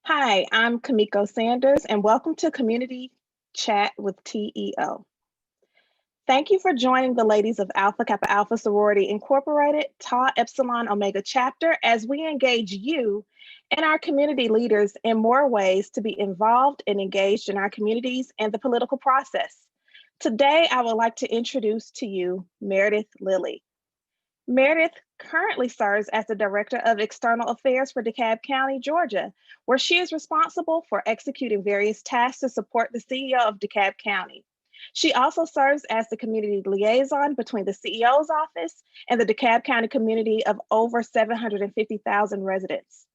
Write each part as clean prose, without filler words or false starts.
Hi, I'm Kamiko Sanders, and welcome to Community Chat with TEO. Thank you for joining the ladies of Alpha Kappa Alpha Sorority Incorporated, Tau Epsilon Omega chapter as we engage you and our community leaders in more ways to be involved and engaged in our communities and the political process. Today, I would like to introduce to you Meredith Lilly. Meredith currently serves as the Director of External Affairs for DeKalb County, Georgia, where she is responsible for executing various tasks to support the CEO of DeKalb County. She also serves as the community liaison between the CEO's office and the DeKalb County community of over 750,000 residents.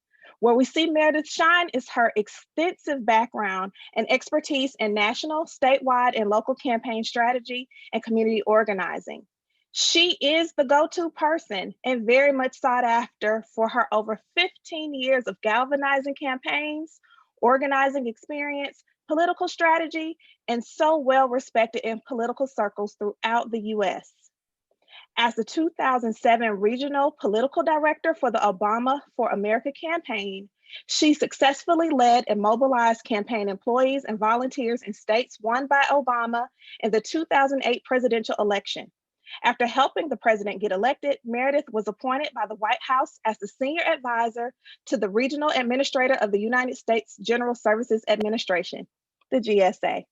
Where we see Meredith shine is her extensive background and expertise in national, statewide, and local campaign strategy and community organizing. She is the go-to person and very much sought after for her over 15 years of galvanizing campaigns, organizing experience, political strategy, and so well respected in political circles throughout the US. As the 2007 Regional Political Director for the Obama for America campaign, she successfully led and mobilized campaign employees and volunteers in states won by Obama in the 2008 presidential election. After helping the president get elected, Meredith was appointed by the White House as the senior advisor to the regional administrator of the United States General Services Administration, the GSA.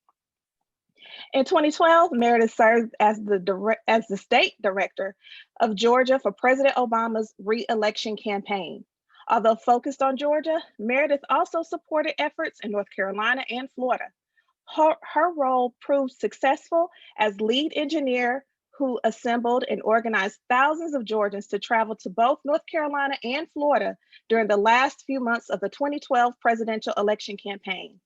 In 2012, Meredith served as the state director of Georgia for President Obama's re-election campaign. Although focused on Georgia, Meredith also supported efforts in North Carolina and Florida. Her role proved successful as lead engineer who assembled and organized thousands of Georgians to travel to both North Carolina and Florida during the last few months of the 2012 presidential election campaign.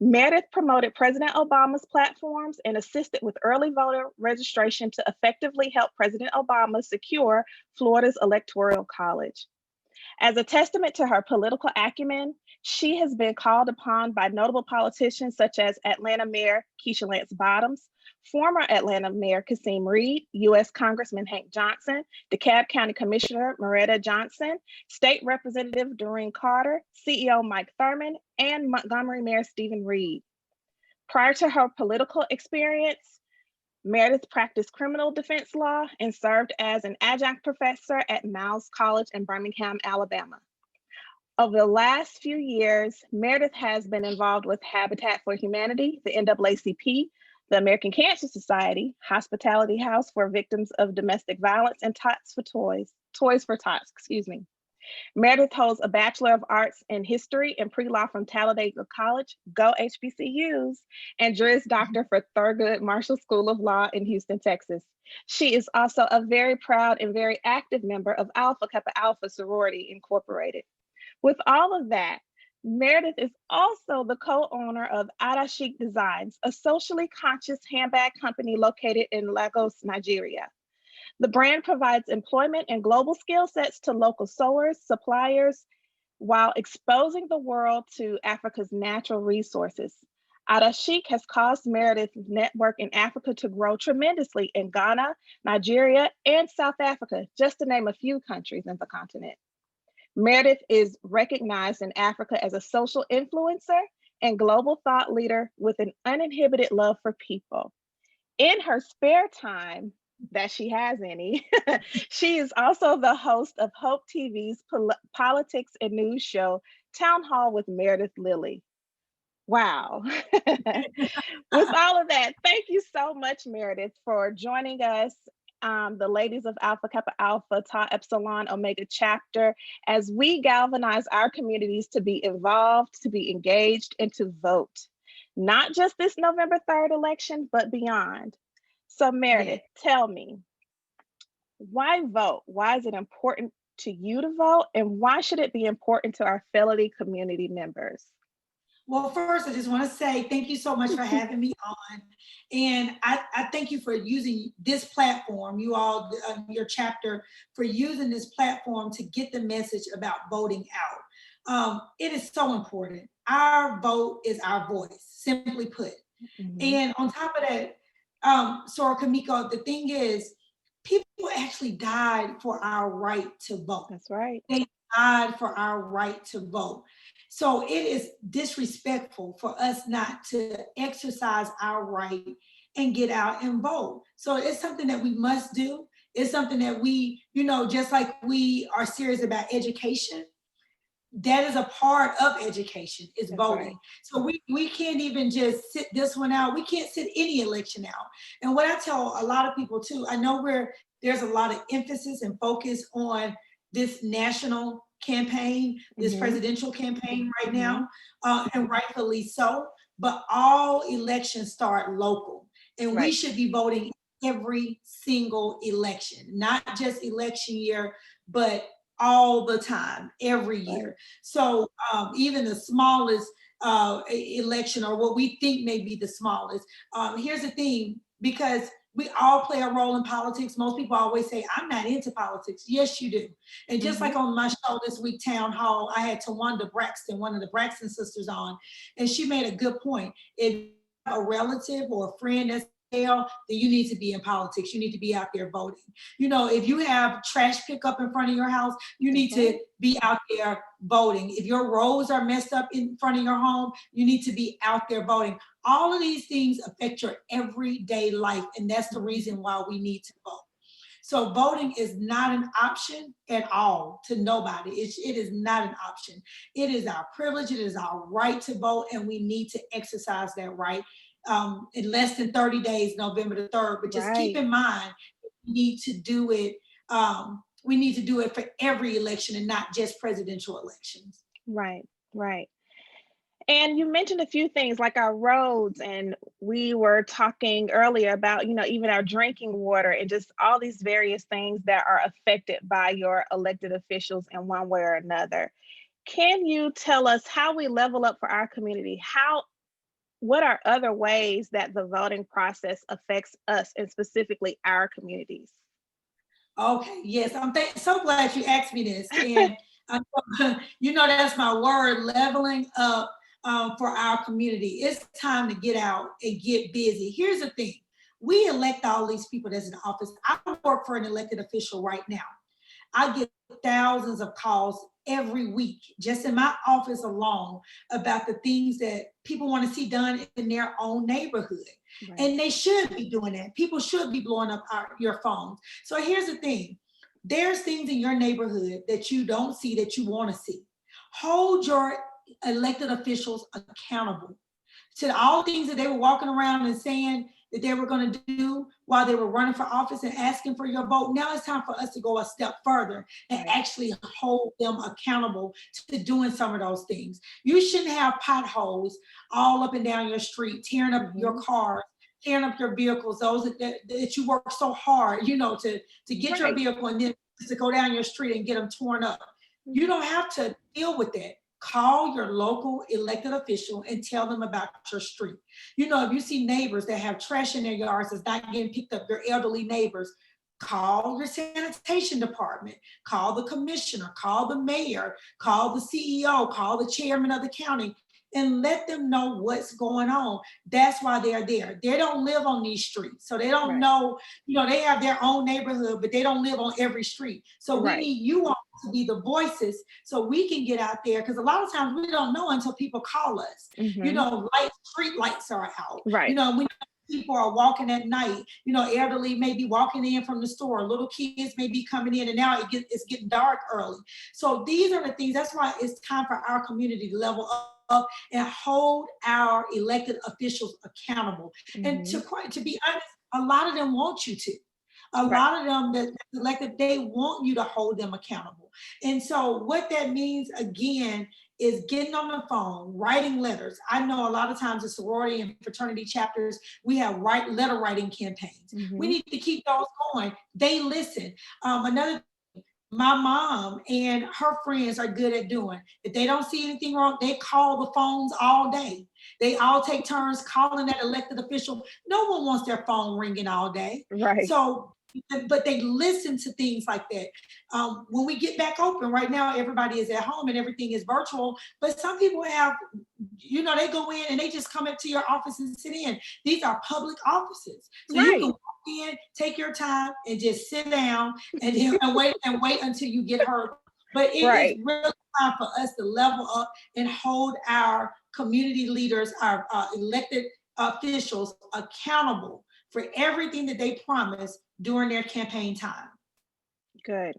Meredith promoted President Obama's platforms and assisted with early voter registration to effectively help President Obama secure Florida's Electoral College. As a testament to her political acumen, she has been called upon by notable politicians such as Atlanta Mayor Keisha Lance Bottoms, former Atlanta Mayor Kasim Reed, U.S. Congressman Hank Johnson, DeKalb County Commissioner Meredith Johnson, State Representative Doreen Carter, CEO Mike Thurman, and Montgomery Mayor Stephen Reed. Prior to her political experience, Meredith practiced criminal defense law and served as an adjunct professor at Miles College in Birmingham, Alabama. Over the last few years, Meredith has been involved with Habitat for Humanity, the NAACP, the American Cancer Society, Hospitality House for Victims of Domestic Violence, and Toys for Tots, excuse me. Meredith holds a Bachelor of Arts in History and Pre-Law from Talladega College, go HBCUs, and Juris Doctor for Thurgood Marshall School of Law in Houston, Texas. She is also a very proud and very active member of Alpha Kappa Alpha Sorority Incorporated. With all of that, Meredith is also the co-owner of Ada Chic Designs, a socially conscious handbag company located in Lagos, Nigeria. The brand provides employment and global skill sets to local sewers, suppliers, while exposing the world to Africa's natural resources. Ada Chic has caused Meredith's network in Africa to grow tremendously in Ghana, Nigeria, and South Africa, just to name a few countries in the continent. Meredith is recognized in Africa as a social influencer and global thought leader with an uninhibited love for people. In her spare time, that she has any, she is also the host of Hope TV's politics and news show, Town Hall with Meredith Lilly. Wow. With all of that, thank you so much, Meredith, for joining us, the ladies of Alpha Kappa Alpha Tau Epsilon Omega chapter, as we galvanize our communities to be involved, to be engaged, and to vote. Not just this November 3rd election, but beyond. So Meredith, tell me, why vote? Why is it important to you to vote? And why should it be important to our fellow community members? Well, first, I just want to say thank you so much for having me on. And I thank you for using this platform, you all, your chapter, for using this platform to get the message about voting out. It is so important. Our vote is our voice, simply put. Mm-hmm. And on top of that, Sora Kamiko, the thing is, people actually died for our right to vote. That's right. They died for our right to vote. So it is disrespectful for us not to exercise our right and get out and vote. So it's something that we must do. It's something that we, just like we are serious about education, that is a part of education, is That's voting. right. So we can't even just sit this one out. We can't sit any election out. And what I tell a lot of people too, I know where there's a lot of emphasis and focus on this national campaign, this presidential campaign right now, and rightfully so, but all elections start local. And we should be voting every single election, not just election year, but all the time, every year. So even the smallest election, or what we think may be the smallest, here's the thing, because we all play a role in politics. Most people always say, I'm not into politics. Yes, you do. And just like on my show this week, Town Hall, I had Tawanda Braxton, one of the Braxton sisters on, and she made a good point. If you have a relative or a friend that's then you need to be in politics. You need to be out there voting. If you have trash pickup in front of your house, you need to be out there voting. If your roads are messed up in front of your home, you need to be out there voting. All of these things affect your everyday life, and that's the reason why we need to vote. So voting is not an option at all to nobody. It is not an option. It is our privilege. It is our right to vote, and we need to exercise that right. In less than 30 days, November the 3rd. But just keep in mind, we need to do it. We need to do it for every election and not just presidential elections. Right. And you mentioned a few things like our roads, and we were talking earlier about, even our drinking water and just all these various things that are affected by your elected officials in one way or another. Can you tell us how we level up for our community? What are other ways that the voting process affects us and specifically our communities? Okay, yes, I'm so glad you asked me this. And that's my word, leveling up for our community. It's time to get out and get busy. Here's the thing. We elect all these people that's in office. I work for an elected official right now. I get thousands of calls every week, just in my office alone, about the things that people want to see done in their own neighborhood. And they should be doing that. People should be blowing up your phones. So here's the thing. There's things in your neighborhood that you don't see that you want to see. Hold your elected officials accountable to all things that they were walking around and saying that they were going to do while they were running for office and asking for your vote. Now it's time for us to go a step further and actually hold them accountable to doing some of those things. You shouldn't have potholes all up and down your street, tearing up your cars, tearing up your vehicles, those that you work so hard, to get your vehicle and then to go down your street and get them torn up. You don't have to deal with that. Call your local elected official and tell them about your street. If you see neighbors that have trash in their yards that's not getting picked up, your elderly neighbors, call your sanitation department, call the commissioner, call the mayor, call the CEO, call the chairman of the county, and let them know what's going on. That's why they're there. They don't live on these streets. So they don't know, they have their own neighborhood, but they don't live on every street. So we need you all to be the voices so we can get out there. Because a lot of times we don't know until people call us. Street lights are out. We people are walking at night, elderly may be walking in from the store, little kids may be coming in, and now it's getting dark early. So these are the things, that's why it's time for our community to level up and hold our elected officials accountable. And to be honest, a lot of them want you to. A lot of them that elected, they want you to hold them accountable. And so what that means, again, is getting on the phone, writing letters. I know a lot of times the sorority and fraternity chapters, we have letter writing campaigns. We need to keep those going. They listen. Another my mom and her friends are good at doing. If they don't see anything wrong, they call the phones all day. They all take turns calling that elected official. No one wants their phone ringing all day. So, but they listen to things like that. When we get back open, right now, everybody is at home and everything is virtual, but some people have, they go in and they just come into your office and sit in. These are public offices. So you can walk in, take your time and just sit down and wait until you get heard. But it is really time for us to level up and hold our community leaders, our elected officials accountable for everything that they promised during their campaign time. Good.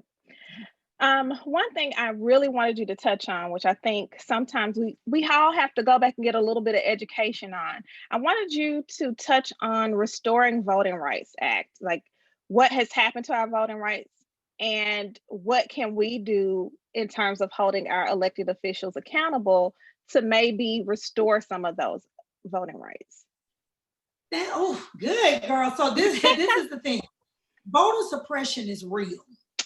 One thing I really wanted you to touch on, which I think sometimes we all have to go back and get a little bit of education on. I wanted you to touch on Restoring Voting Rights Act, like what has happened to our voting rights and what can we do in terms of holding our elected officials accountable to maybe restore some of those voting rights. Oh, good girl. So this is the thing. Voter suppression is real.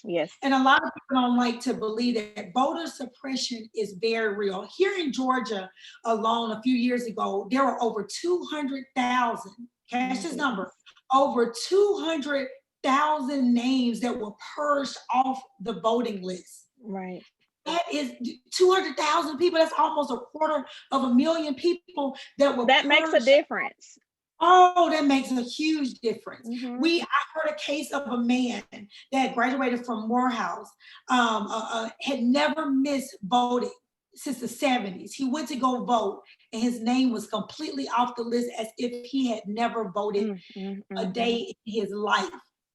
Yes. And a lot of people don't like to believe that voter suppression is very real. Here in Georgia alone, a few years ago, there were over 200,000, catch this number, over 200,000 names that were purged off the voting list. Right. That is 200,000 people. That's almost 250,000 people that were That makes a difference. Oh, that makes a huge difference. Mm-hmm. I heard a case of a man that graduated from Morehouse, had never missed voting since the 70s. He went to go vote and his name was completely off the list as if he had never voted a day in his life.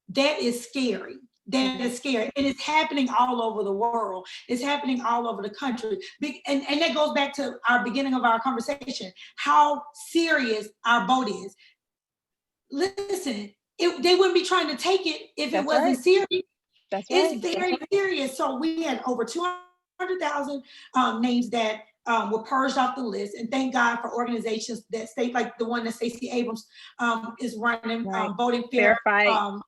That is scary. That is scary. And it's happening all over the world. It's happening all over the country. And that goes back to our beginning of our conversation, how serious our vote is. Listen, they wouldn't be trying to take it if it wasn't serious. That's right. It's very serious. So we had over 200,000 names that were purged off the list. And thank God for organizations that state like the one that Stacey Abrams is running, Voting Fair Fight.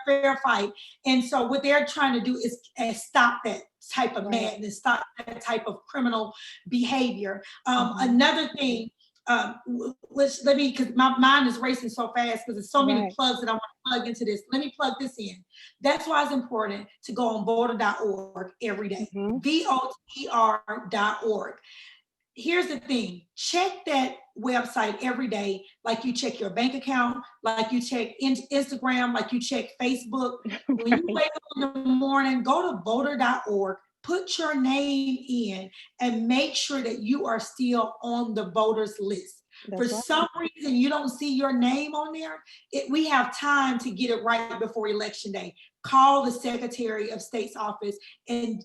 Fair Fight. And so what they're trying to do is stop that type of madness, stop that type of criminal behavior. Another thing, because my mind is racing so fast because there's so many plugs that I want to plug into this. Let me plug this in. That's why it's important to go on voter.org every day. voter.org. Here's the thing, check that website every day, like you check your bank account, like you check Instagram, like you check Facebook. When you wake up in the morning, go to voter.org, put your name in, and make sure that you are still on the voters list. For some reason, you don't see your name on there. We have time to get it right before Election Day. Call the Secretary of State's office and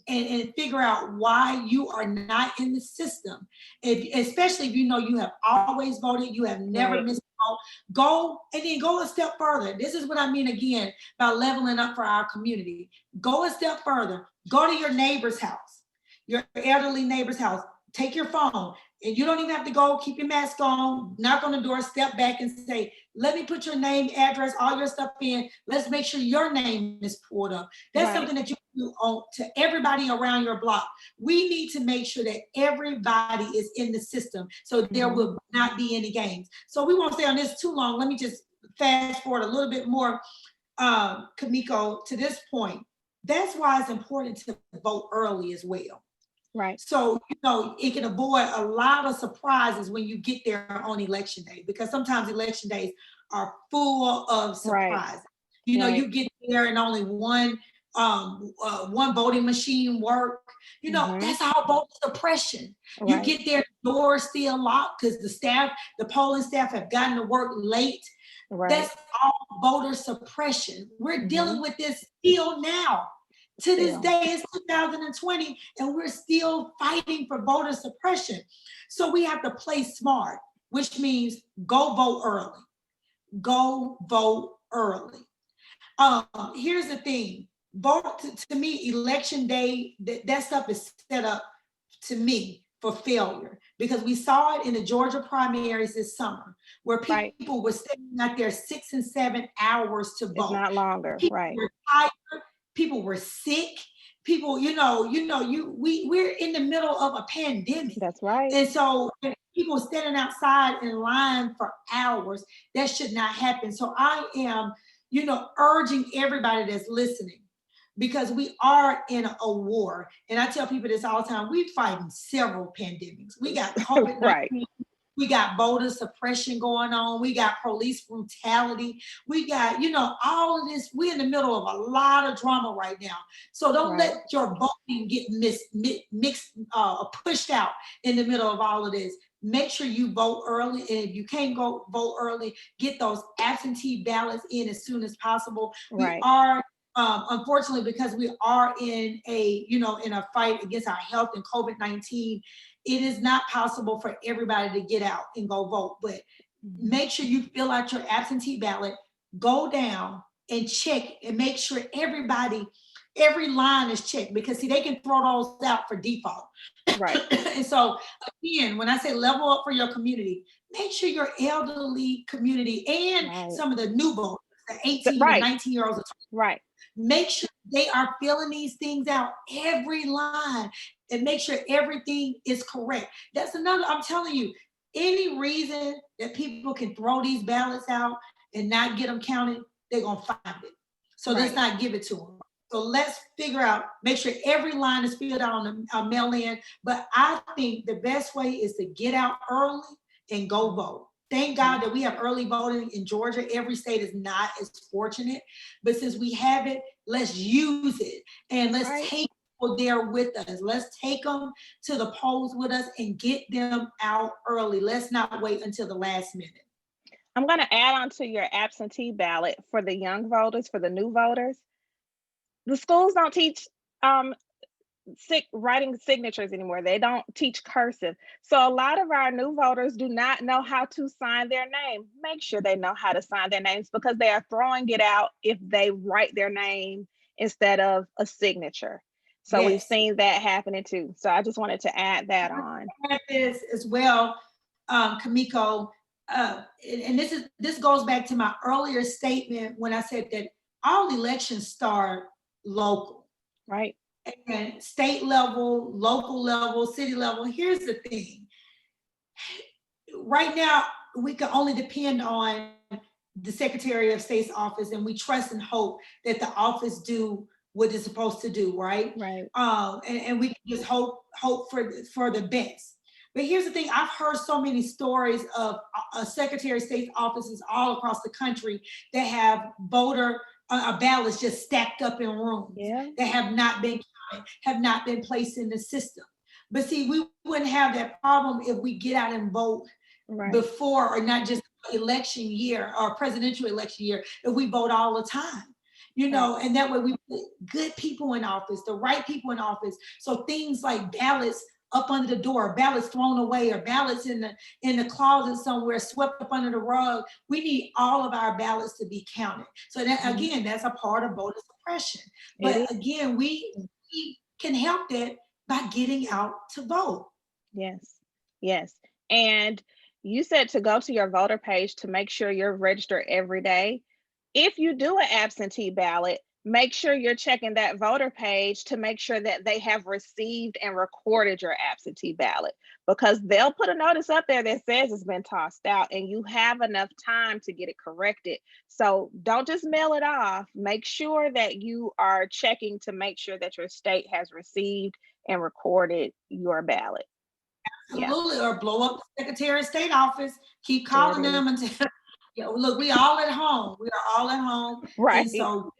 figure out why you are not in the system. Especially if you know you have always voted, you have never missed a vote. Go a step further. This is what I mean again by leveling up for our community. Go a step further. Go to your neighbor's house, your elderly neighbor's house. Take your phone, and you don't even have to go, keep your mask on, knock on the door, step back and say, let me put your name, address, all your stuff in. Let's make sure your name is pulled up. That's something that you do to everybody around your block. We need to make sure that everybody is in the system so there will not be any games. So we won't stay on this too long. Let me just fast forward a little bit more, Kamiko, to this point. That's why it's important to vote early as well. Right. So, it can avoid a lot of surprises when you get there on Election Day, because sometimes election days are full of surprises. You get there and only one voting machine work. That's all voter suppression. You get there, doors still locked because the polling staff have gotten to work late. That's all voter suppression. We're dealing with this still now. To this day, it's 2020, and we're still fighting for voter suppression. So we have to play smart, which means go vote early. Go vote early. Here's the thing. Vote, to me, Election Day, that stuff is set up, to me, for failure. Because we saw it in the Georgia primaries this summer, where people were sitting out there 6 and 7 hours to vote. It's not longer, people were tired. People were sick. People, we're in the middle of a pandemic. That's right. And so people standing outside in line for hours, that should not happen. So I am, urging everybody that's listening, because we are in a war. And I tell people this all the time, we're fighting several pandemics. We got COVID-19. We got voter suppression going on. We got police brutality. We got, all of this. We're in the middle of a lot of drama right now. So don't Right. let your voting get mixed, pushed out in the middle of all of this. Make sure you vote early. And if you can't go vote early, get those absentee ballots in as soon as possible. We Right. are, unfortunately, because we are in in a fight against our health and COVID-19, it is not possible for everybody to get out and go vote. But make sure you fill out your absentee ballot, go down and check and make sure every line is checked, because see, they can throw those out for default. Right. And so again, when I say level up for your community, make sure your elderly community and Right. some of the new voters, the 18 to Right. 19-year-olds, Right. make sure they are filling these things out, every line, and make sure everything is correct. That's another, I'm telling you, any reason that people can throw these ballots out and not get them counted, they're going to find it. So let's Right. not give it to them. So let's figure out, make sure every line is filled out on the mail-in. But I think the best way is to get out early and go vote. Thank God that we have early voting in Georgia. Every state is not as fortunate, but since we have it, let's use it, and let's Right. take people there with us. Let's take them to the polls with us and get them out early. Let's not wait until the last minute. I'm going to add on to your absentee ballot for the young voters, for the new voters. The schools don't teach writing signatures anymore. They don't teach cursive. So a lot of our new voters do not know how to sign their name. Make sure they know how to sign their names, because they are throwing it out if they write their name instead of a signature. So we've Yes. seen that happening too. So I just wanted to add that on. Add this as well, Kamiko, and this goes back to my earlier statement when I said that all elections start local. Right. And state level, local level, city level. Here's the thing. Right now, we can only depend on the Secretary of State's office, and we trust and hope that the office do what it's supposed to do, right? Right. And we can just hope for the best. But here's the thing, I've heard so many stories of Secretary of State's offices all across the country that have voter ballots just stacked up in rooms that have not been counted, have not been placed in the system. But see, we wouldn't have that problem if we get out and vote before, or not just election year or presidential election year, if we vote all the time. And that way we put good people in office, the right people in office. So things like ballots up under the door, ballots thrown away, or ballots in the closet somewhere, swept up under the rug. We need all of our ballots to be counted. So that again, that's a part of voter suppression. But again, we can help that by getting out to vote. Yes. Yes. And you said to go to your voter page to make sure you're registered every day. If you do an absentee ballot, make sure you're checking that voter page to make sure that they have received and recorded your absentee ballot, because they'll put a notice up there that says it's been tossed out, and you have enough time to get it corrected. So don't just mail it off. Make sure that you are checking to make sure that your state has received and recorded your ballot. Absolutely. Or blow up the Secretary of State office, keep calling them until look, we all at home. We are all at home. Right. And so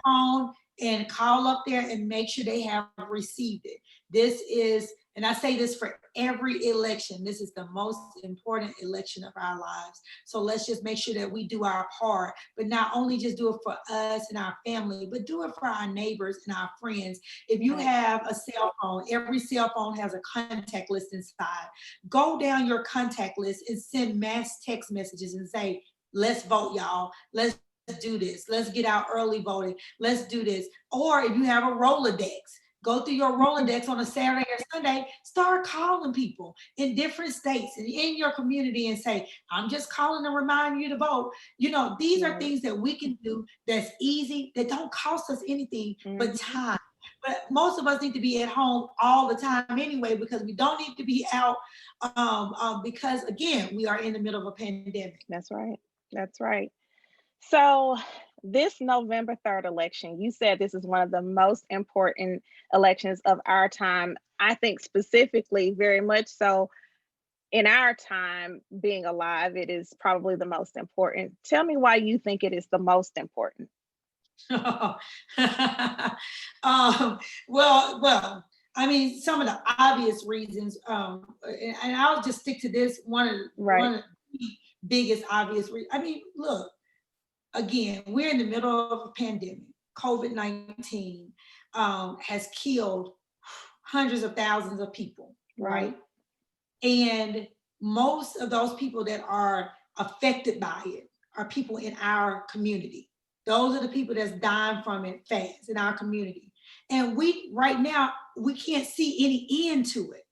phone and call up there and make sure they have received it. This is, and I say this for every election, this is the most important election of our lives. So let's just make sure that we do our part, but not only just do it for us and our family, but do it for our neighbors and our friends. If you have a cell phone, every cell phone has a contact list inside. Go down your contact list and send mass text messages and say, let's vote, y'all. Let's do this. Let's get out early voting. Let's do this. Or if you have a Rolodex, go through your Rolodex on a Saturday or Sunday, start calling people in different states and in your community and say, I'm just calling to remind you to vote. These are things that we can do that's easy, that don't cost us anything but time. But most of us need to be at home all the time anyway, because we don't need to be out because, again, we are in the middle of a pandemic. That's right. That's right. So this November 3rd election, you said this is one of the most important elections of our time. I think specifically very much so. in our time being alive, it is probably the most important. Tell me why you think it is the most important. um, well, I mean, some of the obvious reasons, and I'll just stick to this Right, one of the biggest obvious reasons. I mean, look, again, we're in the middle of a pandemic. COVID-19 has killed hundreds of thousands of people, right, right? And most of those people that are affected by it are people in our community. Those are the people that's dying from it fast in our community. And we, right now, we can't see any end to it.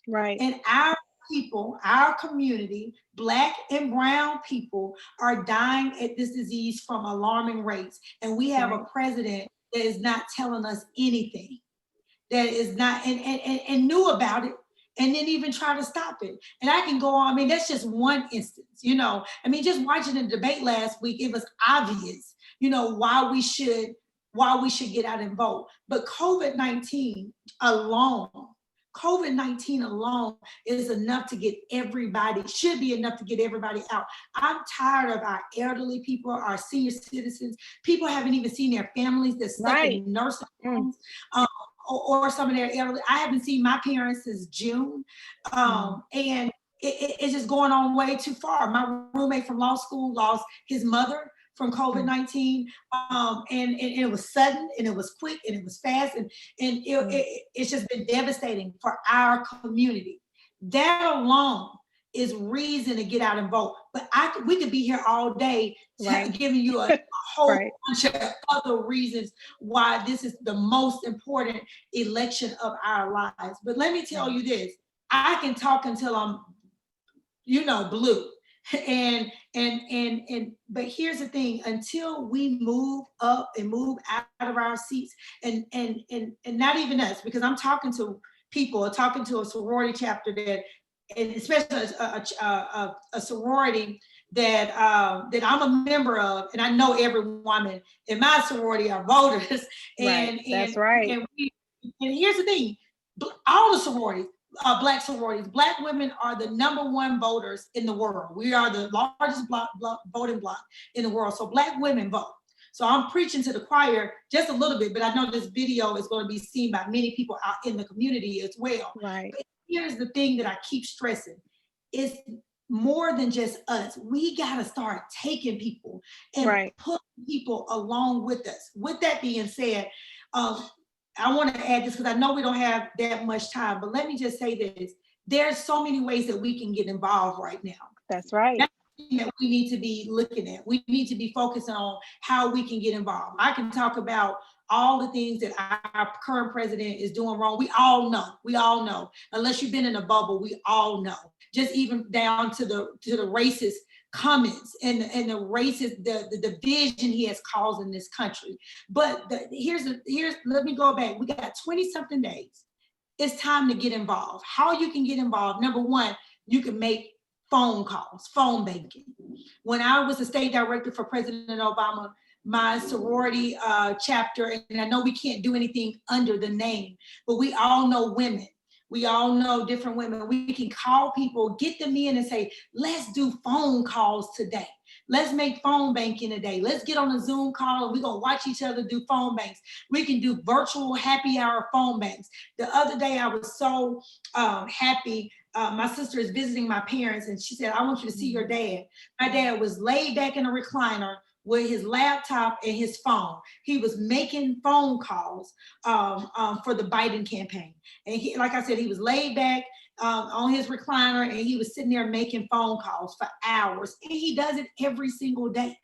right, And our people, our community, Black and brown people are dying at this disease from alarming rates. And we have a right, president that is not telling us anything, that is not, and knew about it and didn't even try to stop it. And I can go on. I mean, that's just one instance, you know. I mean, just watching the debate last week, it was obvious, you know, why we should get out and vote. But alone, COVID-19 alone is enough to get everybody, should be enough to get everybody out. I'm tired of our elderly people, our senior citizens. People haven't even seen their families. They're stuck right. in nursing Mm, homes. Or some of their elderly. I haven't seen my parents since June. mm, And it's just going on way too far. My roommate from law school lost his mother from mm, COVID-19. And it was sudden and it was quick and it was fast. mm. It's just been devastating for our community. That alone is reason to get out and vote. But we could be here all day Right, giving you a whole right, bunch of other reasons why this is the most important election of our lives. But let me tell right. you this, I can talk until I'm, blue. But here's the thing, until we move up and move out of our seats, and not even us, because I'm talking to people, talking to a sorority chapter that, and especially a sorority that I'm a member of, and I know every woman in my sorority are voters. Right. And That's and right. and, we, and here's the thing, all the sororities, Black sororities, Black women are the #1 voters in the world. We are the largest voting bloc in the world. So Black women vote. So I'm preaching to the choir just a little bit, but I know this video is going to be seen by many people out in the community as well. Right, But here's the thing that I keep stressing. It's more than just us. We got to start taking people and right. put people along with us. With that being said, um, I want to add this because I know we don't have that much time, but let me just say this. There's so many ways that we can get involved right now. That's right. That's something that we need to be looking at. We need to be focusing on how we can get involved. I can talk about all the things that our current president is doing wrong. We all know. We all know. Unless you've been in a bubble, we all know. Just even down to the racist comments and the racist the division he has caused in this country. But here's let me go back. We got 20 something days. It's time to get involved. How you can get involved? Number one, you can make phone calls, phone banking. When I was the state director for President Obama, my sorority chapter, and I know we can't do anything under the name, but we all know women. We all know different women. We can call people, get them in and say, let's do phone calls today. Let's make phone banking today. Let's get on a Zoom call and we're going to watch each other do phone banks. We can do virtual happy hour phone banks. The other day, I was so happy. My sister is visiting my parents and she said, I want you to see your dad. My dad was laid back in a recliner with his laptop and his phone. He was making phone calls for the Biden campaign. And he, like I said, he was laid back on his recliner and he was sitting there making phone calls for hours. And he does it every single day.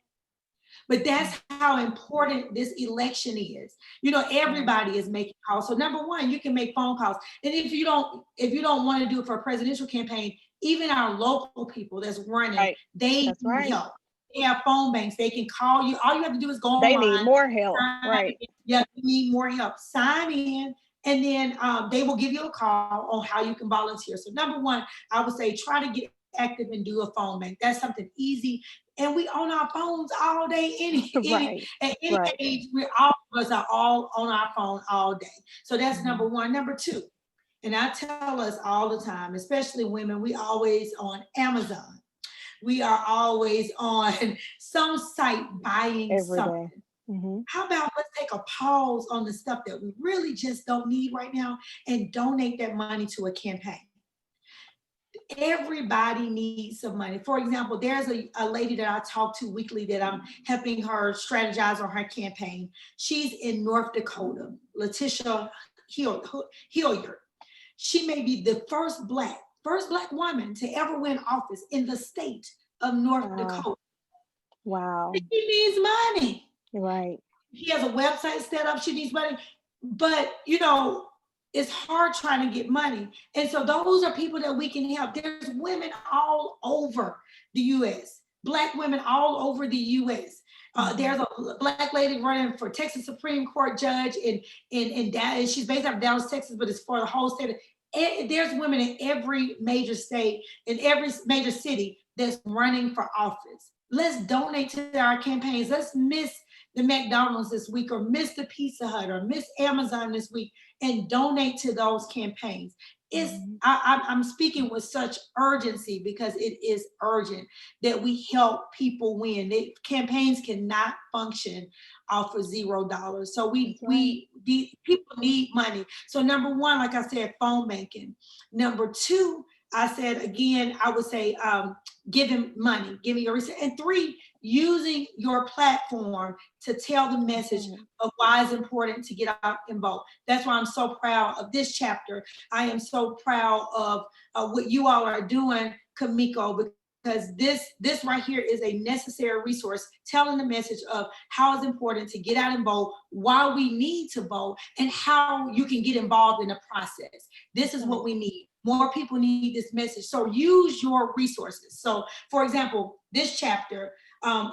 But that's how important this election is. You know, everybody is making calls. So number one, you can make phone calls. And if you don't want to do it for a presidential campaign, even our local people that's running, Right. they That's need right. help. They have phone banks. They can call you. All you have to do is go They need online. more help. Right. Yeah, you need more help. Sign in, and then they will give you a call on how you can volunteer. So number one, I would say try to get active and do a phone bank. That's something easy. And we on our phones all day, Right. at any Right. age, we all of us are all on our phone all day. So that's number one. Number two, And I tell us all the time, especially women, we always on Amazon. We are always on some site buying Every something. day. Mm-hmm. How about let's take a pause on the stuff that we really just don't need right now and donate that money to a campaign? Everybody needs some money. For example, there's a lady that I talk to weekly that I'm helping her strategize on her campaign. She's in North Dakota, Letitia Hilliard. She may be the first black woman to ever win office in the state of North Dakota. Wow. She needs money. Right. She has a website set up. She needs money. But, it's hard trying to get money. And so those are people that we can help. There's women all over the U.S., Black women all over the U.S. There's a Black lady running for Texas Supreme Court judge in Dallas. She's based out of Dallas, Texas, but it's for the whole state. There's women in every major state, in every major city that's running for office. Let's donate to our campaigns. Let's miss the McDonald's this week, or miss the Pizza Hut, or miss Amazon this week, and donate to those campaigns. I'm speaking with such urgency because it is urgent that we help people win. Campaigns cannot function off of $0. So people need money. So number one, like I said, phone banking. Number two, I said, again, I would say giving money, giving your research. And three, using your platform to tell the message of why it's important to get out and vote. That's why I'm so proud of this chapter. I am so proud of what you all are doing, Kamiko, because this right here is a necessary resource telling the message of how it's important to get out and vote, why we need to vote, and how you can get involved in the process. This is what we need. More people need this message. So use your resources. So, for example, this chapter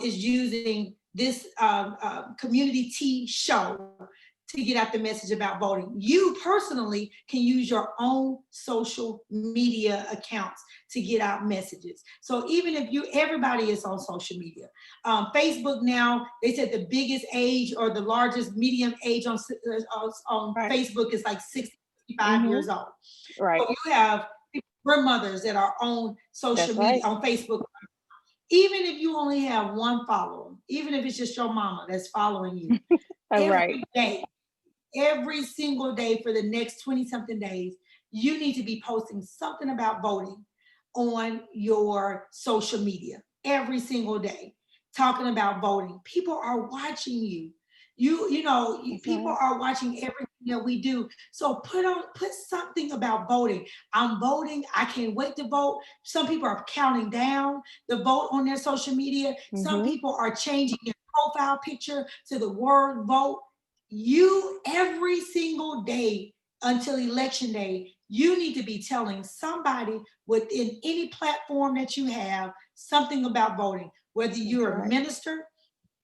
is using this CommuniTEA show to get out the message about voting. You personally can use your own social media accounts to get out messages. So even if everybody is on social media. Facebook now, they said the biggest age or the largest medium age on Facebook is like 65 years old. Right. So you have grandmothers that are on social media, on Facebook. Even if you only have one follower, even if it's just your mama that's following you, every day, every single day for the next 20-something days, you need to be posting something about voting on your social media every single day, talking about voting. People are watching you. People are watching everything that we do. So put something about voting. I'm voting. I can't wait to vote. Some people are counting down the vote on their social media. Some people are changing their profile picture to the word vote. You, every single day until election day, you need to be telling somebody within any platform that you have something about voting, whether you're a minister,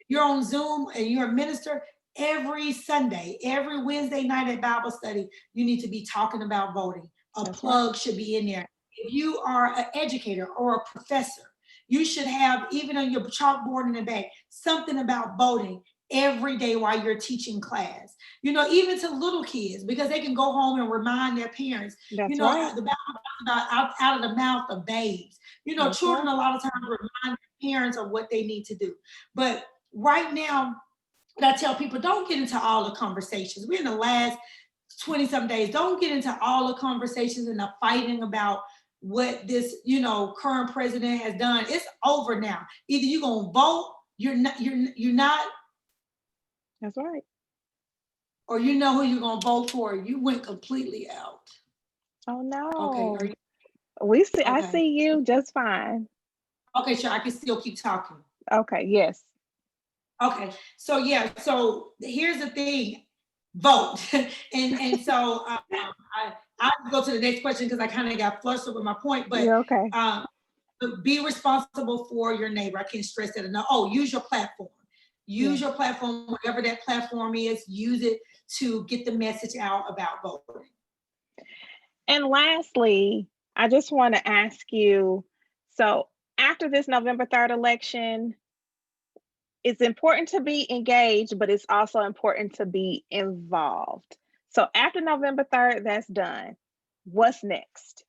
you're on Zoom and you're a minister. Every Sunday, every Wednesday night at Bible study, you need to be talking about voting. A plug should be in there. If you are an educator or a professor, you should have, even on your chalkboard in the back, something about voting every day while you're teaching class. Even to little kids, because they can go home and remind their parents. The Bible talks about out of the mouth of babes. Children a lot of times remind their parents of what they need to do. But right now, I tell people, don't get into all the conversations. We're in the last 20-some days. Don't get into all the conversations and the fighting about what this, current president has done. It's over now. Either you're gonna vote, you're not. That's right. Or you know who you're gonna vote for. You went completely out. Oh no. Okay. I see you just fine. Okay, sure. I can still keep talking. Okay. Yes. Okay. So yeah. So here's the thing. Vote. and so I'll go to the next question because I kind of got flustered with my point. But you're okay. Be responsible for your neighbor. I can't stress that enough. Oh, use your platform. Use your platform, whatever that platform is. Use it to get the message out about voting. And lastly, I just want to ask you, so after this November 3rd election, it's important to be engaged, but it's also important to be involved. So after November 3rd, that's done. What's next?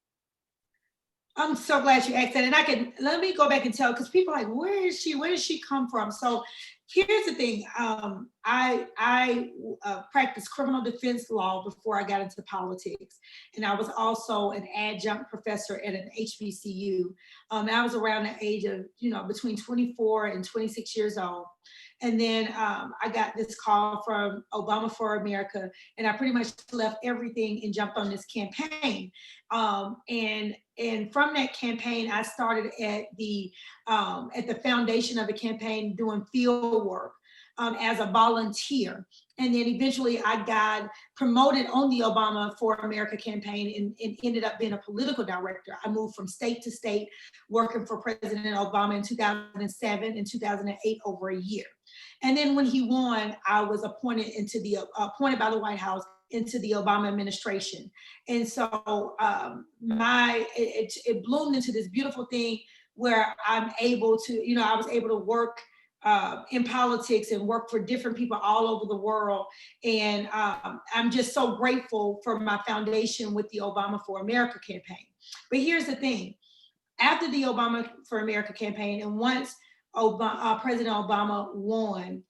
I'm so glad you asked that. And let me go back and tell, because people are like, where is she? Where does she come from? So here's the thing. I practiced criminal defense law before I got into politics. And I was also an adjunct professor at an HBCU. I was around the age of, between 24 and 26 years old. And then I got this call from Obama for America, and I pretty much left everything and jumped on this campaign. And from that campaign, I started at the foundation of the campaign doing field work as a volunteer. And then eventually I got promoted on the Obama for America campaign and ended up being a political director. I moved from state to state working for President Obama in 2007 and 2008 over a year. And then when he won, I was appointed by the White House into the Obama administration. And so it bloomed into this beautiful thing where I'm able to, I was able to work in politics and work for different people all over the world. And I'm just so grateful for my foundation with the Obama for America campaign. But here's the thing. After the Obama for America campaign, and once President Obama won,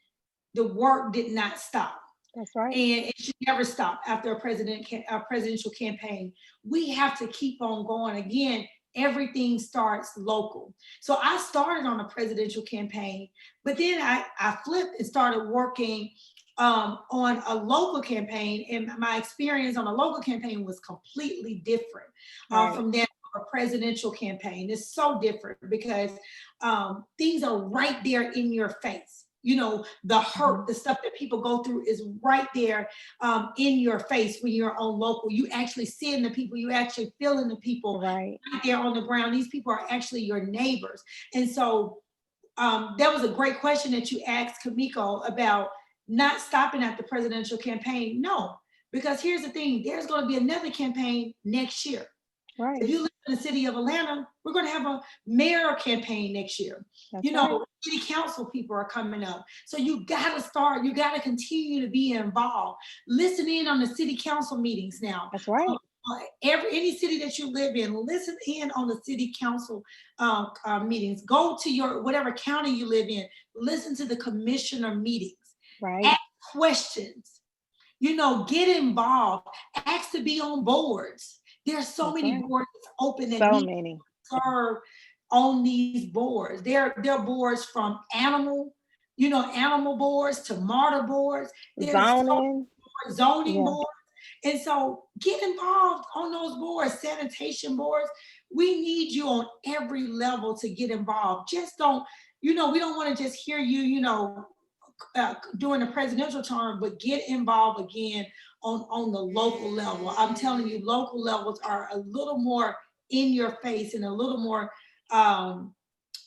the work did not stop. That's right. And it should never stop after a presidential campaign. We have to keep on going. Again, everything starts local. So I started on a presidential campaign, but then I flipped and started working on a local campaign. And my experience on a local campaign was completely different from that a presidential campaign. It's so different because things are right there in your face. The hurt, the stuff that people go through is right there in your face when you're on local. You actually seeing the people, you actually feeling the people right there on the ground. These people are actually your neighbors. And so that was a great question that you asked, Kamiko, about not stopping at the presidential campaign. No, because here's the thing, there's going to be another campaign next year. Right. If you live in the city of Atlanta, we're going to have a mayor campaign next year. That's right. City council people are coming up. So you got to start, you got to continue to be involved. Listen in on the city council meetings now. That's right. Any city that you live in, listen in on the city council meetings. Go to your, whatever county you live in, listen to the commissioner meetings. Right. Ask questions. Get involved. Ask to be on boards. There's so many boards open that need to serve on these boards. They're boards from animal boards to martyr boards. There's zoning boards. And so get involved on those boards, sanitation boards. We need you on every level to get involved. Just don't, we don't want to just hear you, during the presidential term, but get involved again on the local level. I'm telling you, local levels are a little more in your face and a little more,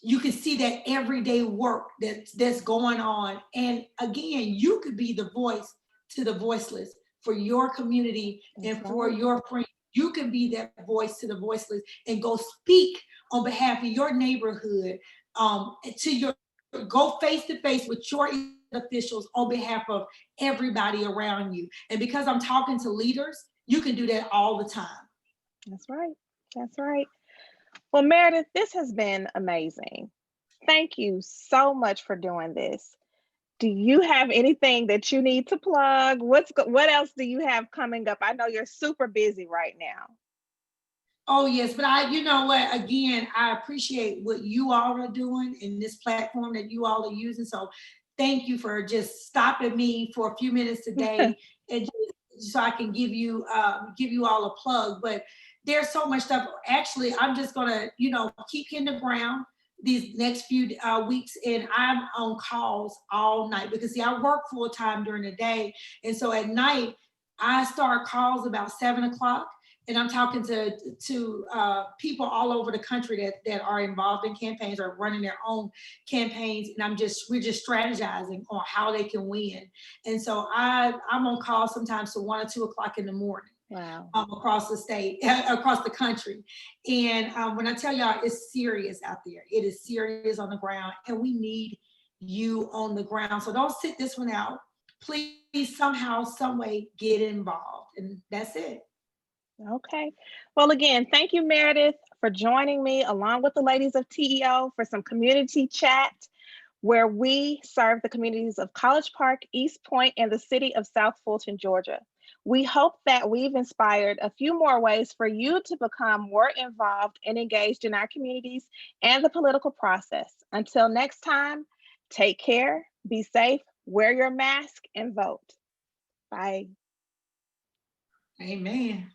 you can see that everyday work that's going on. And again, you could be the voice to the voiceless for your community and for your friends. You can be that voice to the voiceless and go speak on behalf of your neighborhood, go face to face with your officials on behalf of everybody around you. And because I'm talking to leaders, you can do that all the time. That's right. That's right. Well, Meredith, this has been amazing. Thank you so much for doing this. Do you have anything that you need to plug? What else do you have coming up? I know you're super busy right now. Oh, yes. But you know what, again, I appreciate what you all are doing in this platform that you all are using. So thank you for just stopping me for a few minutes today and so I can give you all a plug. But there's so much stuff. Actually, I'm just gonna, keep hitting the ground these next few weeks, and I'm on calls all night because see, I work full time during the day, and so at night I start calls about 7 o'clock. And I'm talking to people all over the country that are involved in campaigns or running their own campaigns. And we're just strategizing on how they can win. And so I'm on call sometimes to 1 or 2 o'clock in the morning. Wow. Across the state, across the country. And when I tell y'all, it's serious out there. It is serious on the ground, and we need you on the ground. So don't sit this one out. Please somehow, some way get involved. And that's it. Okay. Well, again, thank you, Meredith, for joining me along with the ladies of TEO for some community chat where we serve the communities of College Park, East Point, and the city of South Fulton, Georgia. We hope that we've inspired a few more ways for you to become more involved and engaged in our communities and the political process. Until next time, take care, be safe, wear your mask, and vote. Bye. Amen.